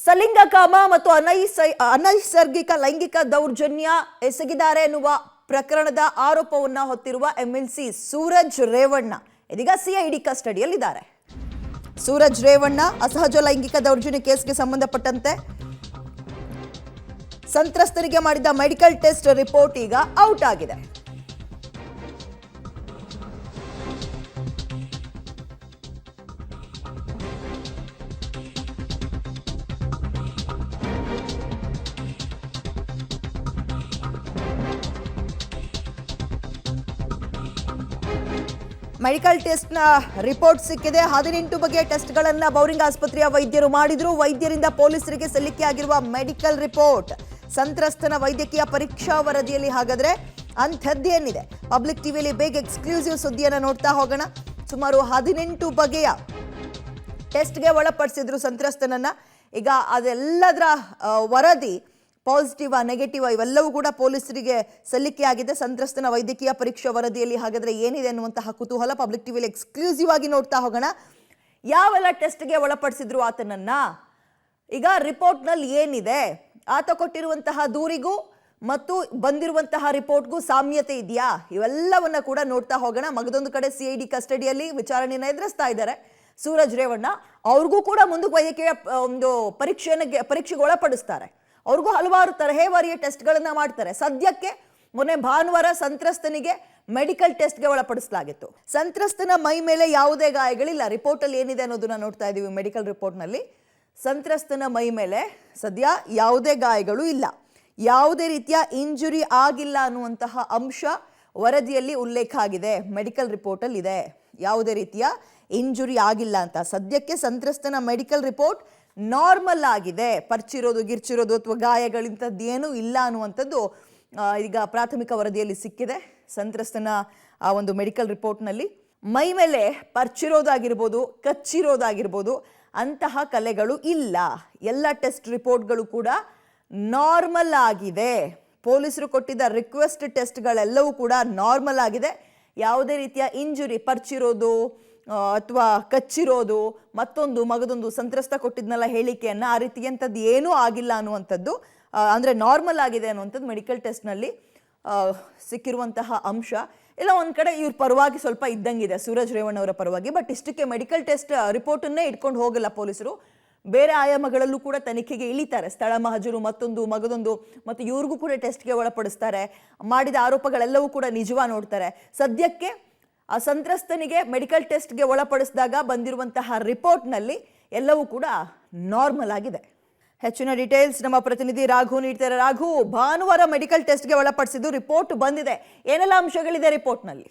ಸಲಿಂಗಕಾಮ ಮತ್ತು ಅನೈಸರ್ಗಿಕ ಲೈಂಗಿಕ ದೌರ್ಜನ್ಯ ಎಸಗಿದ್ದಾರೆ ಎನ್ನುವ ಪ್ರಕರಣದ ಆರೋಪವನ್ನ ಹೊತ್ತಿರುವ ಎಂಎಲ್ಸಿ ಸೂರಜ್ ರೇವಣ್ಣ ಇದೀಗ ಸಿಐಡಿ ಕಸ್ಟಡಿಯಲ್ಲಿದ್ದಾರೆ. ಸೂರಜ್ ರೇವಣ್ಣ ಅಸಹಜ ಲೈಂಗಿಕ ದೌರ್ಜನ್ಯ ಕೇಸ್ಗೆ ಸಂಬಂಧಪಟ್ಟಂತೆ ಸಂತ್ರಸ್ತರಿಗೆ ಮಾಡಿದ ಮೆಡಿಕಲ್ ಟೆಸ್ಟ್ ರಿಪೋರ್ಟ್ ಈಗ ಔಟ್ ಆಗಿದೆ. ಮೆಡಿಕಲ್ ಟೆಸ್ಟ್ನ ರಿಪೋರ್ಟ್ ಸಿಕ್ಕಿದೆ. 18 ಬಗೆಯ ಟೆಸ್ಟ್ಗಳನ್ನು ಬೌರಿಂಗ್ ಆಸ್ಪತ್ರೆಯ ವೈದ್ಯರು ಮಾಡಿದ್ರು. ವೈದ್ಯರಿಂದ ಪೊಲೀಸರಿಗೆ ಸಲ್ಲಿಕೆಯಾಗಿರುವ ಮೆಡಿಕಲ್ ರಿಪೋರ್ಟ್ ಸಂತ್ರಸ್ತನ ವೈದ್ಯಕೀಯ ಪರೀಕ್ಷಾ ವರದಿಯಲ್ಲಿ ಹಾಗಾದ್ರೆ ಅಂಥದ್ದೇನಿದೆ? ಪಬ್ಲಿಕ್ ಟಿವಿಯಲ್ಲಿ ಬೇಗ ಎಕ್ಸ್ಕ್ಲೂಸಿವ್ ಸುದ್ದಿಯನ್ನು ನೋಡ್ತಾ ಹೋಗೋಣ. ಸುಮಾರು 18 ಬಗೆಯ ಟೆಸ್ಟ್ಗೆ ಒಳಪಡಿಸಿದ್ರು ಸಂತ್ರಸ್ತನನ್ನ. ಈಗ ಅದೆಲ್ಲದರ ವರದಿ ಪಾಸಿಟಿವ್ ನೆಗೆಟಿವ್ ಇವೆಲ್ಲವೂ ಕೂಡ ಪೊಲೀಸರಿಗೆ ಸಲ್ಲಿಕೆಯಾಗಿದೆ. ಸಂತ್ರಸ್ತನ ವೈದ್ಯಕೀಯ ಪರೀಕ್ಷಾ ವರದಿಯಲ್ಲಿ ಹಾಗಾದ್ರೆ ಏನಿದೆ ಅನ್ನುವಂತಹ ಕುತೂಹಲ ಪಬ್ಲಿಕ್ ಟಿವಿಯಲ್ಲಿ ಎಕ್ಸ್ಕ್ಲೂಸಿವ್ ಆಗಿ ನೋಡ್ತಾ ಹೋಗೋಣ. ಯಾವೆಲ್ಲ ಟೆಸ್ಟ್ಗೆ ಒಳಪಡಿಸಿದ್ರು ಆತನನ್ನ, ಈಗ ರಿಪೋರ್ಟ್ನಲ್ಲಿ ಏನಿದೆ, ಆತ ಕೊಟ್ಟಿರುವಂತಹ ದೂರಿಗೂ ಮತ್ತು ಬಂದಿರುವಂತಹ ರಿಪೋರ್ಟ್ಗೂ ಸಾಮ್ಯತೆ ಇದೆಯಾ, ಇವೆಲ್ಲವನ್ನ ಕೂಡ ನೋಡ್ತಾ ಹೋಗೋಣ. ಮಗದೊಂದು ಕಡೆ ಸಿಐಡಿ ಕಸ್ಟಡಿಯಲ್ಲಿ ವಿಚಾರಣೆಯನ್ನು ಎದುರಿಸ್ತಾ ಇದ್ದಾರೆ ಸೂರಜ್ ರೇವಣ್ಣ. ಅವ್ರಿಗೂ ಕೂಡ ಮುಂದಕ್ಕೆ ವೈದ್ಯಕೀಯ ಒಂದು ಪರೀಕ್ಷೆಗೆ ಒಳಪಡಿಸ್ತಾರೆ. ಅವ್ರಿಗೂ ಹಲವಾರು ತರಹೇವಾರಿಯ ಟೆಸ್ಟ್ಗಳನ್ನ ಮಾಡ್ತಾರೆ. ಸದ್ಯಕ್ಕೆ ಮೊನ್ನೆ ಭಾನುವಾರ ಸಂತ್ರಸ್ತನಿಗೆ ಮೆಡಿಕಲ್ ಟೆಸ್ಟ್ಗೆ ಒಳಪಡಿಸಲಾಗಿತ್ತು. ಸಂತ್ರಸ್ತನ ಮೈ ಮೇಲೆ ಯಾವುದೇ ಗಾಯಗಳಿಲ್ಲ. ರಿಪೋರ್ಟ್ ಅಲ್ಲಿ ಏನಿದೆ ಅನ್ನೋದನ್ನ ನೋಡ್ತಾ ಇದೀವಿ. ಮೆಡಿಕಲ್ ರಿಪೋರ್ಟ್ ನಲ್ಲಿ ಸಂತ್ರಸ್ತನ ಮೈ ಮೇಲೆ ಸದ್ಯ ಯಾವುದೇ ಗಾಯಗಳು ಇಲ್ಲ, ಯಾವುದೇ ರೀತಿಯ ಇಂಜುರಿ ಆಗಿಲ್ಲ ಅನ್ನುವಂತಹ ಅಂಶ ವರದಿಯಲ್ಲಿ ಉಲ್ಲೇಖ ಆಗಿದೆ. ಮೆಡಿಕಲ್ ರಿಪೋರ್ಟ್ ಅಲ್ಲಿ ಇದೆ ಯಾವುದೇ ರೀತಿಯ ಇಂಜುರಿ ಆಗಿಲ್ಲ ಅಂತ. ಸದ್ಯಕ್ಕೆ ಸಂತ್ರಸ್ತನ ಮೆಡಿಕಲ್ ರಿಪೋರ್ಟ್ ನಾರ್ಮಲ್ ಆಗಿದೆ. ಪರ್ಚಿರೋದು ಗಿರ್ಚಿರೋದು ಅಥವಾ ಗಾಯಗಳಿಂಥದ್ದು ಏನೂ ಇಲ್ಲ ಅನ್ನುವಂಥದ್ದು ಈಗ ಪ್ರಾಥಮಿಕ ವರದಿಯಲ್ಲಿ ಸಿಕ್ಕಿದೆ. ಸಂತ್ರಸ್ತನ ಆ ಒಂದು ಮೆಡಿಕಲ್ ರಿಪೋರ್ಟ್ನಲ್ಲಿ ಮೈ ಮೇಲೆ ಪರ್ಚಿರೋದಾಗಿರ್ಬೋದು, ಕಚ್ಚಿರೋದಾಗಿರ್ಬೋದು ಅಂತಹ ಕಲೆಗಳು ಇಲ್ಲ. ಎಲ್ಲ ಟೆಸ್ಟ್ ರಿಪೋರ್ಟ್ಗಳು ಕೂಡ ನಾರ್ಮಲ್ ಆಗಿದೆ. ಪೊಲೀಸರು ಕೊಟ್ಟಿದ್ದ ರಿಕ್ವೆಸ್ಟ್ ಟೆಸ್ಟ್ಗಳೆಲ್ಲವೂ ಕೂಡ ನಾರ್ಮಲ್ ಆಗಿದೆ. ಯಾವುದೇ ರೀತಿಯ ಇಂಜುರಿ, ಪರ್ಚಿರೋದು ಅಥವಾ ಕಚ್ಚಿರೋದು, ಮತ್ತೊಂದು ಮಗದೊಂದು ಸಂತ್ರಸ್ತ ಕೊಟ್ಟಿದ್ನಲ್ಲ ಹೇಳಿಕೆಯನ್ನ, ಆ ರೀತಿಯಂಥದ್ದು ಏನೂ ಆಗಿಲ್ಲ ಅನ್ನುವಂಥದ್ದು, ಅಂದರೆ ನಾರ್ಮಲ್ ಆಗಿದೆ ಅನ್ನುವಂಥದ್ದು ಮೆಡಿಕಲ್ ಟೆಸ್ಟ್ನಲ್ಲಿ ಸಿಕ್ಕಿರುವಂತಹ ಅಂಶ. ಇಲ್ಲ ಒಂದು ಕಡೆ ಇವ್ರ ಪರವಾಗಿ ಸ್ವಲ್ಪ ಇದ್ದಂಗಿದೆ, ಸೂರಜ್ ರೇವಣ್ಣ ಅವರ ಪರವಾಗಿ. ಬಟ್ ಇಷ್ಟಕ್ಕೆ ಮೆಡಿಕಲ್ ಟೆಸ್ಟ್ ರಿಪೋರ್ಟನ್ನೇ ಇಟ್ಕೊಂಡು ಹೋಗಲ್ಲ ಪೊಲೀಸರು. ಬೇರೆ ಆಯಾಮಗಳಲ್ಲೂ ಕೂಡ ತನಿಖೆಗೆ ಇಳಿತಾರೆ. ಸ್ಥಳ ಮಹಜರು, ಮತ್ತೊಂದು ಮಗದೊಂದು, ಮತ್ತು ಇವ್ರಿಗೂ ಕೂಡ ಟೆಸ್ಟ್ಗೆ ಒಳಪಡಿಸ್ತಾರೆ. ಮಾಡಿದ ಆರೋಪಗಳೆಲ್ಲವೂ ಕೂಡ ನಿಜವಾ ನೋಡ್ತಾರೆ. ಸದ್ಯಕ್ಕೆ ಆ ಸಂತ್ರಸ್ತನಿಗೆ ಮೆಡಿಕಲ್ ಟೆಸ್ಟ್ಗೆ ಒಳಪಡಿಸಿದಾಗ ಬಂದಿರುವಂತಹ ರಿಪೋರ್ಟ್ನಲ್ಲಿ ಎಲ್ಲವೂ ಕೂಡ ನಾರ್ಮಲ್ ಆಗಿದೆ. ಹೆಚ್ಚಿನ ಡೀಟೇಲ್ಸ್ ನಮ್ಮ ಪ್ರತಿನಿಧಿ ರಾಘು ನೀಡ್ತಾರೆ. ರಾಘು, ಭಾನುವಾರ ಮೆಡಿಕಲ್ ಟೆಸ್ಟ್ಗೆ ಒಳಪಡಿಸಿದ್ದು ರಿಪೋರ್ಟ್ ಬಂದಿದೆ, ಏನೆಲ್ಲ ಅಂಶಗಳಿದೆ ರಿಪೋರ್ಟ್ನಲ್ಲಿ?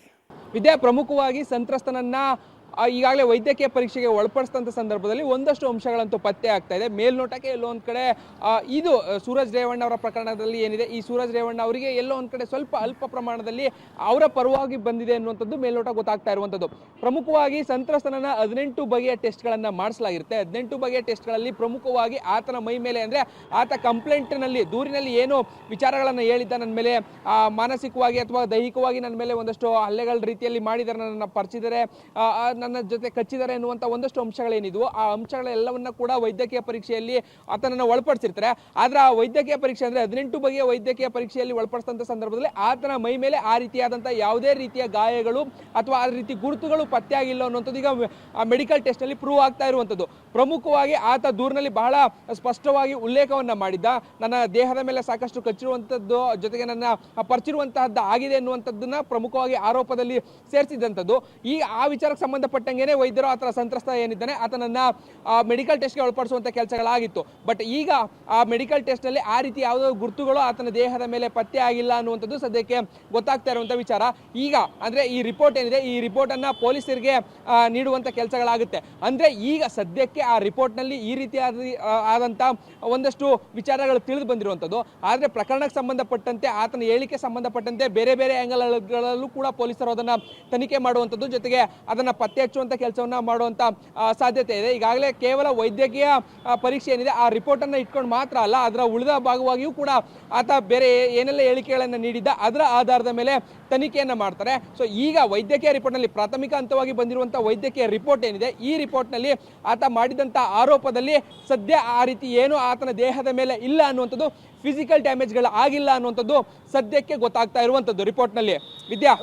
ವಿದ್ಯಾ, ಪ್ರಮುಖವಾಗಿ ಸಂತ್ರಸ್ತನನ್ನ ಈಗಾಗಲೇ ವೈದ್ಯಕೀಯ ಪರೀಕ್ಷೆಗೆ ಒಳಪಡಿಸಿದಂಥ ಸಂದರ್ಭದಲ್ಲಿ ಒಂದಷ್ಟು ಅಂಶಗಳಂತೂ ಪತ್ತೆ ಆಗ್ತಾ ಇದೆ. ಮೇಲ್ನೋಟಕ್ಕೆ ಎಲ್ಲೋ ಒಂದು ಕಡೆ ಇದು ಸೂರಜ್ ರೇವಣ್ಣ ಅವರ ಪ್ರಕರಣದಲ್ಲಿ ಏನಿದೆ, ಈ ಸೂರಜ್ ರೇವಣ್ಣ ಅವರಿಗೆ ಎಲ್ಲೋ ಒಂದು ಕಡೆ ಸ್ವಲ್ಪ ಅಲ್ಪ ಪ್ರಮಾಣದಲ್ಲಿ ಅವರ ಪರವಾಗಿ ಬಂದಿದೆ ಅನ್ನುವಂಥದ್ದು ಮೇಲ್ನೋಟ ಗೊತ್ತಾಗ್ತಾ ಇರುವಂಥದ್ದು. ಪ್ರಮುಖವಾಗಿ ಸಂತ್ರಸ್ತನನ್ನ 18 ಬಗೆಯ ಟೆಸ್ಟ್ಗಳನ್ನು ಮಾಡಿಸಲಾಗಿರುತ್ತೆ. 18 ಬಗೆಯ ಟೆಸ್ಟ್ಗಳಲ್ಲಿ ಪ್ರಮುಖವಾಗಿ ಆತನ ಮೈ ಮೇಲೆ, ಅಂದರೆ ಆತ ಕಂಪ್ಲೇಂಟ್ನಲ್ಲಿ, ದೂರಿನಲ್ಲಿ ಏನು ವಿಚಾರಗಳನ್ನು ಹೇಳಿದ್ದ, ನನ್ನ ಮೇಲೆ ಮಾನಸಿಕವಾಗಿ ಅಥವಾ ದೈಹಿಕವಾಗಿ ನನ್ನ ಮೇಲೆ ಒಂದಷ್ಟು ಹಲ್ಲೆಗಳ ರೀತಿಯಲ್ಲಿ ಮಾಡಿದ್ದಾರೆ, ನನ್ನ ಪರ್ಚಿದ್ದಾರೆ, ನನ್ನ ಜೊತೆ ಕಚ್ಚಿದ್ದಾರೆ ಎನ್ನುವಂಥ ಒಂದಷ್ಟು ಅಂಶಗಳೇನಿದ್ವು, ಆ ಅಂಶಗಳೆಲ್ಲವನ್ನ ಕೂಡ ವೈದ್ಯಕೀಯ ಪರೀಕ್ಷೆಯಲ್ಲಿ ಆತನನ್ನು ಒಳಪಡಿಸಿರ್ತಾರೆ. ಆದ್ರೆ ಆ ವೈದ್ಯಕೀಯ ಪರೀಕ್ಷೆ, ಅಂದರೆ 18 ಬಗೆಯ ವೈದ್ಯಕೀಯ ಪರೀಕ್ಷೆಯಲ್ಲಿ ಒಳಪಡಿಸಿದಂಥ ಸಂದರ್ಭದಲ್ಲಿ ಆತನ ಮೈ ಮೇಲೆ ಆ ರೀತಿಯಾದಂಥ ಯಾವುದೇ ರೀತಿಯ ಗಾಯಗಳು ಅಥವಾ ಆ ರೀತಿ ಗುರುತುಗಳು ಪತ್ತೆ ಆಗಿಲ್ಲ ಅನ್ನುವಂಥದ್ದು ಈಗ ಮೆಡಿಕಲ್ ಟೆಸ್ಟ್ನಲ್ಲಿ ಪ್ರೂವ್ ಆಗ್ತಾ ಇರುವಂಥದ್ದು. ಪ್ರಮುಖವಾಗಿ ಆತ ದೂರಿನಲ್ಲಿ ಬಹಳ ಸ್ಪಷ್ಟವಾಗಿ ಉಲ್ಲೇಖವನ್ನ ಮಾಡಿದ್ದ, ನನ್ನ ದೇಹದ ಮೇಲೆ ಸಾಕಷ್ಟು ಕಚ್ಚಿರುವಂಥದ್ದು, ಜೊತೆಗೆ ನನ್ನ ಪರ್ಚಿರುವಂತಹದ್ದು ಆಗಿದೆ ಎನ್ನುವಂಥದ್ದನ್ನ ಪ್ರಮುಖವಾಗಿ ಆರೋಪದಲ್ಲಿ ಸೇರಿಸಿದಂಥದ್ದು. ಈ ಆ ವಿಚಾರಕ್ಕೆ ಸಂಬಂಧಪಟ್ಟಂಗೆ ವೈದ್ಯರು ಆತನ ಸಂತ್ರಸ್ತ ಏನಿದ್ದಾನೆ ಆತನನ್ನ ಮೆಡಿಕಲ್ ಟೆಸ್ಟ್ಗೆ ಒಳಪಡಿಸುವಂತ ಕೆಲಸಗಳಾಗಿತ್ತು. ಬಟ್ ಈಗ ಆ ಮೆಡಿಕಲ್ ಟೆಸ್ಟ್ ನಲ್ಲಿ ಆ ರೀತಿ ಯಾವುದೋ ಗುರುತುಗಳು ಆತನ ದೇಹದ ಮೇಲೆ ಪತ್ತೆ ಆಗಿಲ್ಲ ಅನ್ನುವಂಥದ್ದು ಸದ್ಯಕ್ಕೆ ಗೊತ್ತಾಗ್ತಾ ಇರುವಂತ ವಿಚಾರ. ಈಗ ಅಂದ್ರೆ ಈ ರಿಪೋರ್ಟ್ ಏನಿದೆ, ಈ ರಿಪೋರ್ಟ್ ಅನ್ನ ಪೊಲೀಸರಿಗೆ ನೀಡುವಂತ ಕೆಲಸಗಳಾಗುತ್ತೆ. ಅಂದ್ರೆ ಈಗ ಸದ್ಯಕ್ಕೆ ಆ ರಿಪೋರ್ಟ್ ನಲ್ಲಿ ಈ ರೀತಿಯಾದಂತ ಒಂದಷ್ಟು ವಿಚಾರಗಳು ತಿಳಿದು ಬಂದಿರುವಂತದ್ದು. ಆದ್ರೆ ಪ್ರಕರಣಕ್ಕೆ ಸಂಬಂಧಪಟ್ಟಂತೆ, ಆತನ ಹೇಳಿಕೆ ಸಂಬಂಧಪಟ್ಟಂತೆ ಬೇರೆ ಬೇರೆ ಆಂಗಲ್ಗಳಲ್ಲೂ ಕೂಡ ಪೊಲೀಸರು ಅದನ್ನ ತನಿಖೆ ಮಾಡುವಂಥದ್ದು, ಜೊತೆಗೆ ಅದನ್ನ ಪತ್ತೆ ಪತ್ತೆ ಹಚ್ಚುವಂತ ಕೆಲಸವನ್ನ ಮಾಡುವಂತ ಸಾಧ್ಯತೆ ಇದೆ. ಈಗಾಗಲೇ ಕೇವಲ ವೈದ್ಯಕೀಯ ಪರೀಕ್ಷೆ ಏನಿದೆ ಆ ರಿಪೋರ್ಟ್ ಅನ್ನ ಇಟ್ಕೊಂಡು ಮಾತ್ರ ಅಲ್ಲ, ಅದರ ಉಳಿದ ಭಾಗವಾಗಿಯೂ ಕೂಡ ಆತ ಬೇರೆ ಏನೆಲ್ಲ ಹೇಳಿಕೆಗಳನ್ನ ನೀಡಿದ್ದ ಅದರ ಆಧಾರದ ಮೇಲೆ ತನಿಖೆಯನ್ನ ಮಾಡ್ತಾರೆ. ಸೊ ಈಗ ವೈದ್ಯಕೀಯ ರಿಪೋರ್ಟ್ ನಲ್ಲಿ ಪ್ರಾಥಮಿಕ ಹಂತವಾಗಿ ಬಂದಿರುವಂತಹ ವೈದ್ಯಕೀಯ ರಿಪೋರ್ಟ್ ಏನಿದೆ, ಈ ರಿಪೋರ್ಟ್ ನಲ್ಲಿ ಆತ ಮಾಡಿದಂತ ಆರೋಪದಲ್ಲಿ ಸದ್ಯ ಆ ರೀತಿ ಏನು ಆತನ ದೇಹದ ಮೇಲೆ ಇಲ್ಲ ಅನ್ನುವಂಥದ್ದು, ಫಿಸಿಕಲ್ ಡ್ಯಾಮೇಜ್ಗಳು ಆಗಿಲ್ಲ ಅನ್ನುವಂಥದ್ದು ಸದ್ಯಕ್ಕೆ ಗೊತ್ತಾಗ್ತಾ ಇರುವಂಥದ್ದು ರಿಪೋರ್ಟ್ ನಲ್ಲಿ. ವಿದ್ಯಾ.